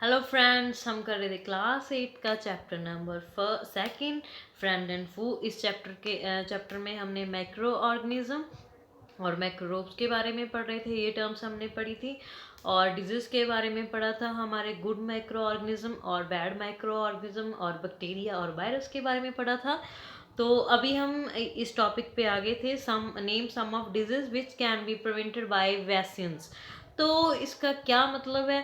Hello friends, हम कर रहे थे क्लास 8 का chapter number second, friend and फू। इस चैप्टर में हमने मैक्रो ऑर्गेनिज्म और मैक्रोब्स के बारे में पढ़ रहे थे। ये टर्म्स हमने पढ़ी थी। और डिजीज़ के बारे में पढ़ा था, हमारे गुड माइक्रो ऑर्गेनिज्म और बैड माइक्रो ऑर्गेनिज्म, और बैक्टीरिया और वायरस के बारे में पढ़ा था। तो अभी हम इस टॉपिक पे आगे थे, some of disease which can be prevented by vaccines. तो इसका क्या मतलब है?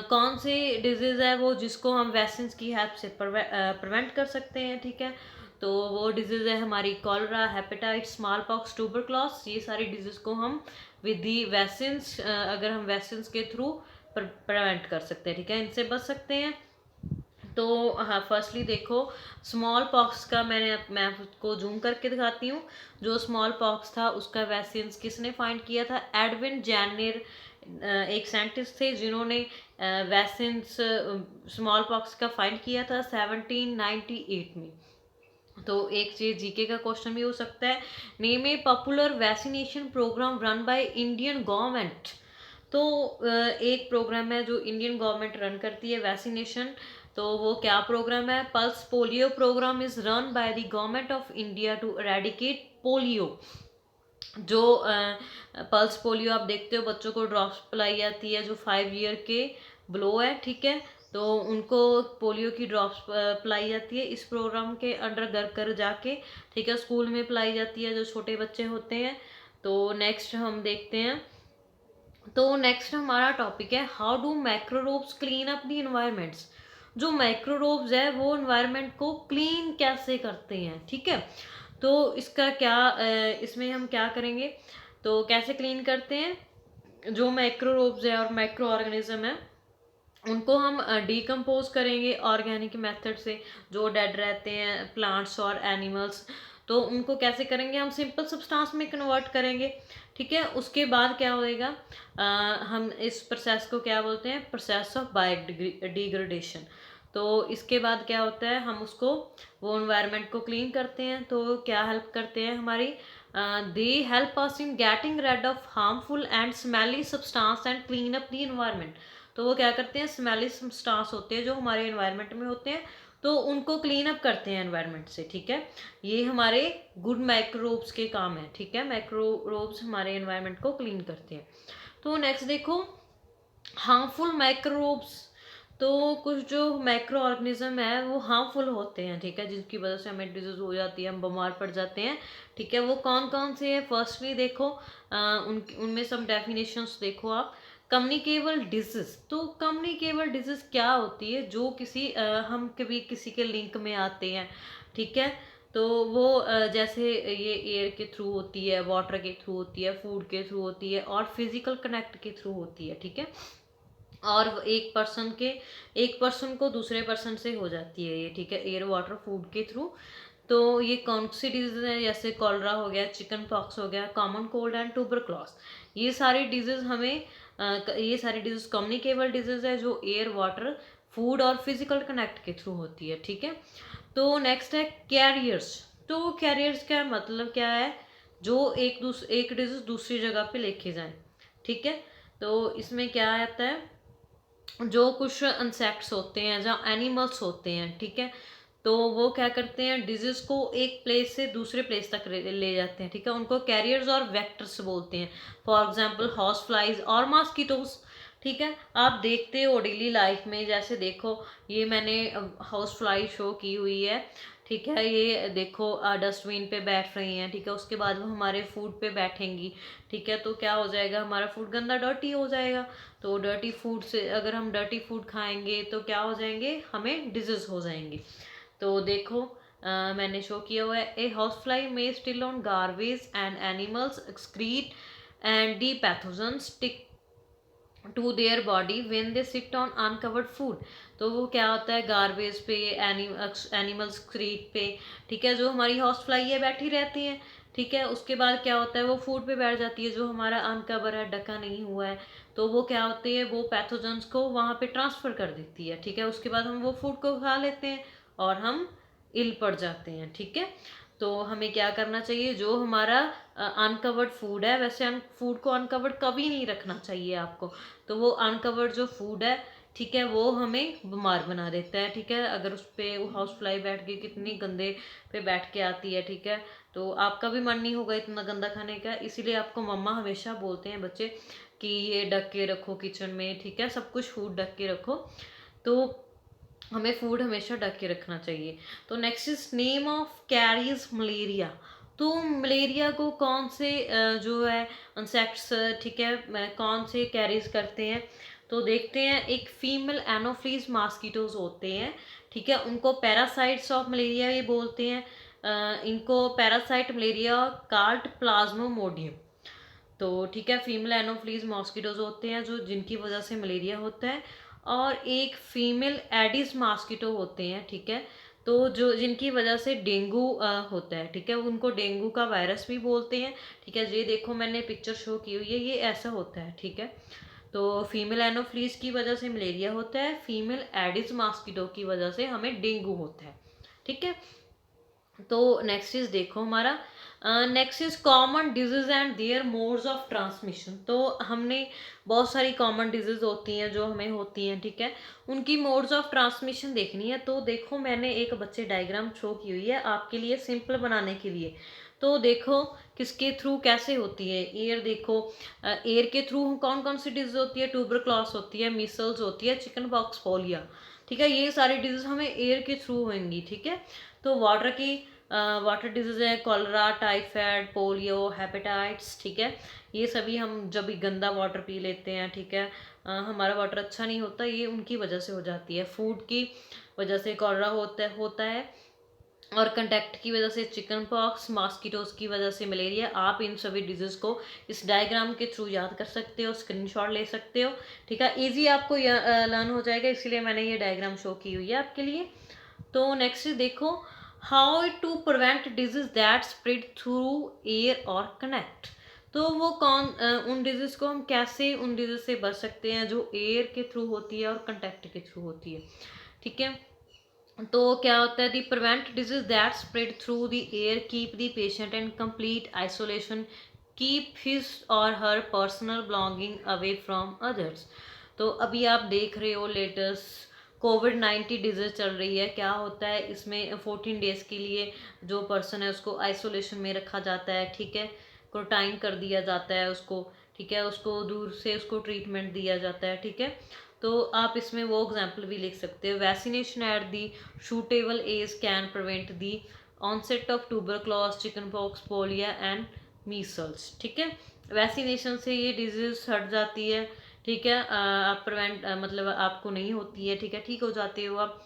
कौन से डिजीज़ है वो जिसको हम वैक्सीन की हेल्प से प्रिवेंट कर सकते हैं, ठीक है। तो वो डिजीज़ है हमारी कॉलरा, हेपेटाइट, स्मॉल पॉक्स, ट्यूबरक्लोस। ये सारी डिजीज़ को हम विद दी वैक्सीन्स, अगर हम वैक्सीन्स के थ्रू प्रिवेंट कर सकते हैं, ठीक है, इनसे बच सकते हैं। तो हाँ, फर्स्टली देखो, स्मॉल पॉक्स का मैं आपको जूम करके दिखाती हूँ। जो स्मॉल पॉक्स था उसका वैक्सीन किसने फाइंड किया था? एडविन जैनर, एक साइंटिस्ट थे जिन्होंने वैक्सीन स्मॉल पॉक्स का फाइंड किया था 1798 में। तो एक चीज जीके का क्वेश्चन भी हो सकता है, name A popular vaccination program run by Indian government. तो एक प्रोग्राम है जो इंडियन गवर्नमेंट रन करती है वैक्सीनेशन। तो वो क्या प्रोग्राम है? Pulse polio programme is run by the government of India to eradicate polio. जो पल्स पोलियो आप देखते हो, बच्चों को ड्रॉप्स पिलाई जाती है जो 5 ईयर के ब्लो है, ठीक है। तो उनको पोलियो की ड्रॉप्स पिलाई जाती है इस प्रोग्राम के अंडर, घर घर जाके, ठीक है। स्कूल में पिलाई जाती है जो छोटे बच्चे होते हैं। तो नेक्स्ट हम देखते हैं। तो नेक्स्ट हमारा टॉपिक है, how do microbes clean up the environments. जो मैक्रोरोब्स है वो इन्वायरमेंट को क्लीन कैसे करते हैं, ठीक है। तो इसका क्या इसमें हम क्या करेंगे? तो कैसे क्लीन करते हैं? जो मैक्रोरोब्स है और माइक्रो ऑर्गेनिज्म है उनको हम डिकम्पोज करेंगे ऑर्गेनिक मेथड से। जो डेड रहते हैं प्लांट्स और एनिमल्स, तो उनको कैसे करेंगे? हम सिंपल सब्सटेंस में कन्वर्ट करेंगे, ठीक है। उसके बाद क्या होएगा? हम इस प्रोसेस को क्या बोलते हैं? Process of biodegradation. तो इसके बाद क्या होता है? हम उसको, वो एनवायरनमेंट को क्लीन करते हैं। तो क्या हेल्प करते हैं हमारी? They help us in getting rid of harmful and smelly substance and clean up the environment. तो वो क्या करते हैं? स्मेली सब्सटेंस होते हैं जो हमारे एनवायरनमेंट में होते हैं, तो उनको क्लीन अप करते हैं एनवायरनमेंट से, ठीक है। ये हमारे गुड माइक्रोब्स के काम है, ठीक है। माइक्रोब्स हमारे एनवायरनमेंट को क्लीन करते हैं। तो नेक्स्ट देखो, हार्मफुल माइक्रोब्स। तो कुछ जो माइक्रो ऑर्गेनिज्म है वो हार्मफुल होते हैं, ठीक है, जिनकी वजह से हमें डिजीज हो जाती है, हम बीमार पड़ जाते हैं, ठीक है। वो कौन कौन से हैं? फर्स्टली देखो, उनमें सब डेफिनेशंस देखो आप। Communicable disease. तो कम्युनिकेबल डिजीज क्या होती है? जो हम कभी किसी के लिंक में आते हैं, ठीक है। तो वो जैसे ये एयर के थ्रू होती है, वाटर के थ्रू होती है, फूड के थ्रू होती है, और फिजिकल कनेक्ट के थ्रू होती है, ठीक है। और एक पर्सन को दूसरे पर्सन से हो जाती है ये, ठीक है, एयर वाटर फूड के थ्रू। तो ये कौन सी डिजीज है? जैसे कॉलरा हो गया, चिकन पॉक्स हो गया, कॉमन कोल्ड एंड ट्यूबरक्लोस। ये सारी डिजीज ये सारी डिजीज कम्युनिकेबल डिजीज है जो एयर वाटर फूड और फिजिकल कनेक्ट के थ्रू होती है, ठीक है। तो नेक्स्ट है कैरियर्स। तो कैरियर्स का मतलब क्या है? जो एक डिजीज दूसरी जगह पे लेके जाए, ठीक है। तो इसमें क्या आता है? जो कुछ इंसेक्ट्स होते हैं या एनिमल्स होते हैं, ठीक है, तो वो क्या करते हैं? डिजीज को एक प्लेस से दूसरे प्लेस तक ले जाते हैं, ठीक है। उनको कैरियर्स और वेक्टर्स बोलते हैं। फॉर एग्जांपल हॉर्स फ्लाइज और मॉस्किटोज, ठीक है। आप देखते हो डेली लाइफ में, जैसे देखो, ये मैंने हाउस फ्लाई शो की हुई है, ठीक है। ये देखो डस्टबिन पे बैठ रही हैं, ठीक है। उसके बाद वो हमारे फूड पे बैठेंगी, ठीक है। तो क्या हो जाएगा? हमारा फूड गंदा, डर्टी हो जाएगा। तो डर्टी फूड से, अगर हम डर्टी फूड खाएंगे तो क्या हो जाएंगे? हमें डिजीज हो जाएंगी। तो देखो, मैंने शो किया हुआ है, a house fly may still on garbage and animals excrete and the pathogen stick to their body when they sit on uncovered food. तो वो क्या होता है? गार्बेज पे, एनिमल्स क्रीट पे, ठीक है, जो हमारी हॉर्स फ्लाई है बैठी रहती है, ठीक है। उसके बाद क्या होता है? वो फूड पे बैठ जाती है जो हमारा अनकवर है, ढका नहीं हुआ है। तो वो क्या होती है? वो पैथोजन्स को वहाँ पे ट्रांसफर कर देती है, ठीक है। उसके बाद हम वो फूड को खा लेते हैं और हम इल पड़ जाते हैं, ठीक है। तो हमें क्या करना चाहिए? जो हमारा अनकवर्ड फूड है, वैसे फूड को अनकवर्ड कभी नहीं रखना चाहिए आपको। तो वो अनकवर्ड जो फूड है, ठीक है, वो हमें बीमार बना देता है। ठीक है, अगर उस पर हाउस फ्लाई बैठ के कितनी गंदे पे बैठ के आती है, ठीक है, तो आपका भी मन नहीं होगा इतना गंदा खाने का। इसीलिए आपको मम्मा हमेशा बोलते हैं बच्चे कि ये ढक के रखो किचन में, ठीक है, सब कुछ फूड ढक के रखो। तो हमें फूड हमेशा ढक के रखना चाहिए। तो next is name of carries malaria. तो मलेरिया को कौन से जो है इंसेक्ट्स, ठीक है, कौन से कैरीज करते हैं, तो देखते हैं। एक फीमेल एनोफ्लीज मॉस्किटोज होते हैं, ठीक है, उनको पैरासाइट्स ऑफ मलेरिया ये बोलते हैं। इनको पैरासाइट मलेरिया कार्ट प्लाज्मोमोडियम। तो ठीक है, फीमेल एनोफ्लीज मॉस्किटोज होते हैं जो जिनकी वजह से मलेरिया होता है। और एक फीमेल एडिस मॉस्किटो होते हैं, ठीक है, तो जो जिनकी वजह से डेंगू होता है, ठीक है, उनको डेंगू का वायरस भी बोलते हैं। ठीक है, ये देखो मैंने पिक्चर शो की हुई है, ये ऐसा होता है। ठीक है, तो फीमेल एनोफ्लीज की वजह से मलेरिया होता है, फीमेल एडिस मॉस्किटो की वजह से हमें डेंगू होता है। ठीक है, तो नेक्स्ट इज देखो हमारा, next is common disease and their modes of transmission. तो हमने बहुत सारी कॉमन डिजीज होती हैं जो हमें होती हैं, ठीक है, उनकी मोड्स ऑफ ट्रांसमिशन देखनी है। तो देखो मैंने एक बच्चे डायग्राम शो की हुई है आपके लिए सिंपल बनाने के लिए। तो देखो किसके थ्रू कैसे होती है। एयर देखो, एयर के थ्रू कौन कौन सी डिजीज होती है, ट्यूबरक्लॉस होती है, मीसल्स होती है, चिकन पॉक्स, पोलियो। ठीक है, ये सारी डिजीज हमें एयर के थ्रू होंगी। ठीक है, तो वाटर की वाटर डिजीज है, कॉलरा, टाइफाइड, पोलियो, हेपेटाइट्स। ठीक है, ये सभी हम जब भी गंदा वाटर पी लेते हैं, ठीक है, हमारा वाटर अच्छा नहीं होता, ये उनकी वजह से हो जाती है। फूड की वजह से कॉलरा होता है और कंटेक्ट की वजह से चिकन पॉक्स, मॉस्किटोज की वजह से मलेरिया। आप इन सभी डिजीज को इस डायग्राम के थ्रू याद कर सकते हो, स्क्रीनशॉट ले सकते हो। ठीक है, इजी आपको लर्न हो जाएगा, इसीलिए मैंने ये डायग्राम शो की हुई है आपके लिए। तो नेक्स्ट देखो, how to prevent disease that spread through air और कनेक्ट। तो वो उन डिजीज को हम कैसे उन डिजीज से बच सकते हैं जो एयर के थ्रू होती है और कंटेक्ट के थ्रू होती है। ठीक है, तो क्या होता है, the prevent disease that spread through the air, keep the patient in complete isolation, keep his or her personal belonging away from others. तो अभी आप देख रहे हो लेटेस्ट कोविड-19 डिजीज चल रही है। क्या होता है इसमें, 14 डेज के लिए जो पर्सन है उसको आइसोलेशन में रखा जाता है। ठीक है, क्वारंटाइन कर दिया जाता है उसको। ठीक है, उसको दूर से उसको ट्रीटमेंट दिया जाता है। ठीक है, तो आप इसमें वो एग्जाम्पल भी लिख सकते हो, vaccination at the suitable age can prevent the onset of tuberculosis, chicken pox, polio and measles. ठीक है, वैक्सीनेशन से ये डिजीज हट जाती है। ठीक है, आप प्रिवेंट मतलब आपको नहीं होती है। ठीक है, ठीक हो जाते हो आप।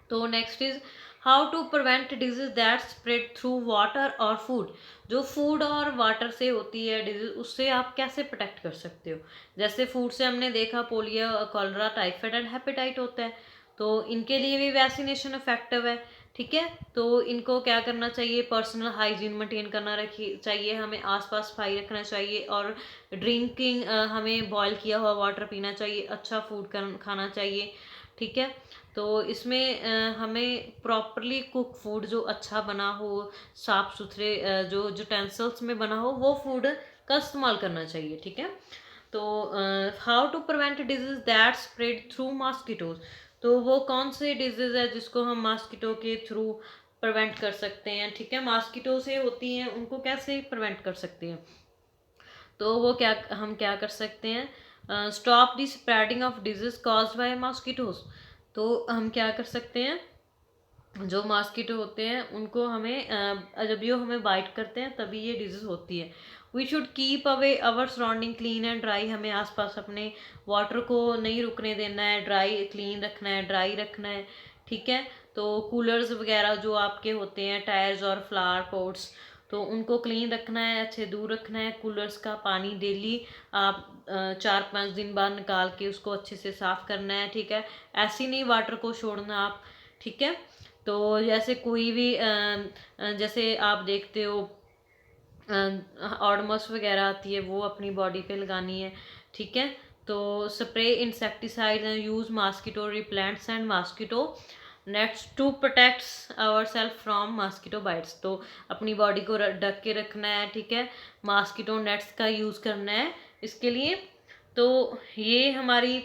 तो next is how to prevent disease that spread through water और फूड। जो फूड और वाटर से होती है डिजीज, उससे आप कैसे प्रोटेक्ट कर सकते हो। जैसे फूड से हमने देखा पोलियो, कॉलरा, टाइफाइड एंड हेपेटाइट होता है, तो इनके लिए भी वैक्सीनेशन इफेक्टिव है। ठीक है, तो इनको क्या करना चाहिए, पर्सनल हाइजीन मेंटेन करना रखी चाहिए, हमें आसपास सफाई रखना चाहिए, और ड्रिंकिंग हमें बॉयल किया हुआ वाटर पीना चाहिए, अच्छा फूड खाना चाहिए। ठीक है, तो इसमें हमें प्रॉपरली कुक फूड जो अच्छा बना हो, साफ सुथरे जो यूटेंसिल्स में बना हो, वो फूड का इस्तेमाल करना चाहिए। ठीक है, तो how to prevent disease that spread through mosquitoes. तो वो कौन से डिजीज है जिसको हम मॉस्किटो के थ्रू प्रिवेंट कर सकते हैं। ठीक है, मॉस्किटो से होती हैं, उनको कैसे प्रिवेंट कर सकते हैं। तो वो हम क्या कर सकते हैं, stop the spreading of disease caused by mosquitoes. तो हम क्या कर सकते हैं, जो मॉस्किटो होते हैं उनको हमें जब ये हमें बाइट करते हैं तभी ये डिजीज होती है। We should keep away our surrounding clean and dry. हमें आसपास अपने वाटर को नहीं रुकने देना है, ड्राई क्लीन रखना है, ड्राई रखना है। ठीक है, तो कूलर्स वगैरह जो आपके होते हैं, टायर्स और फ्लावर पॉट्स, तो उनको क्लीन रखना है, अच्छे दूर रखना है। कूलर्स का पानी डेली आप 4-5 दिन बाद निकाल के उसको अच्छे से साफ़ करना है। ठीक है, ऐसे नहीं वाटर को छोड़ना आप। ठीक है, तो जैसे कोई भी जैसे आप देखते हो ऑडमस वगैरह आती है, वो अपनी बॉडी पे लगानी है। ठीक है, तो spray insecticide and use mosquito repellents and mosquito nets to protects our self from mosquito bites. तो अपनी बॉडी को ढक के रखना है। ठीक है, मॉस्किटो नेट्स का यूज़ करना है इसके लिए। तो ये हमारी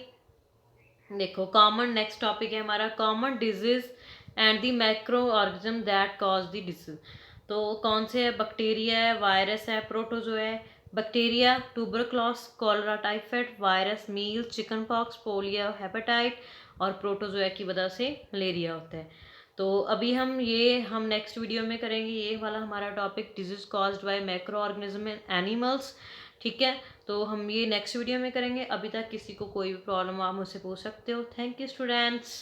देखो कॉमन नेक्स्ट टॉपिक है हमारा common disease and the macro organism that cause the disease. तो कौन से है, बैक्टीरिया है, वायरस है, प्रोटोजो है। बैक्टीरिया ट्यूबरक्लोस, कॉलरा टाइफाइड, वायरस मील, चिकन पॉक्स, पोलियो, हेपेटाइट, और प्रोटोजोआ की वजह से मलेरिया होता है। तो अभी हम नेक्स्ट वीडियो में करेंगे ये वाला हमारा topic, disease caused by macro organism in animals. ठीक है, तो हम ये नेक्स्ट वीडियो में करेंगे। अभी तक किसी को कोई भी प्रॉब्लम आप मुझसे पूछ सकते हो। Thank you students.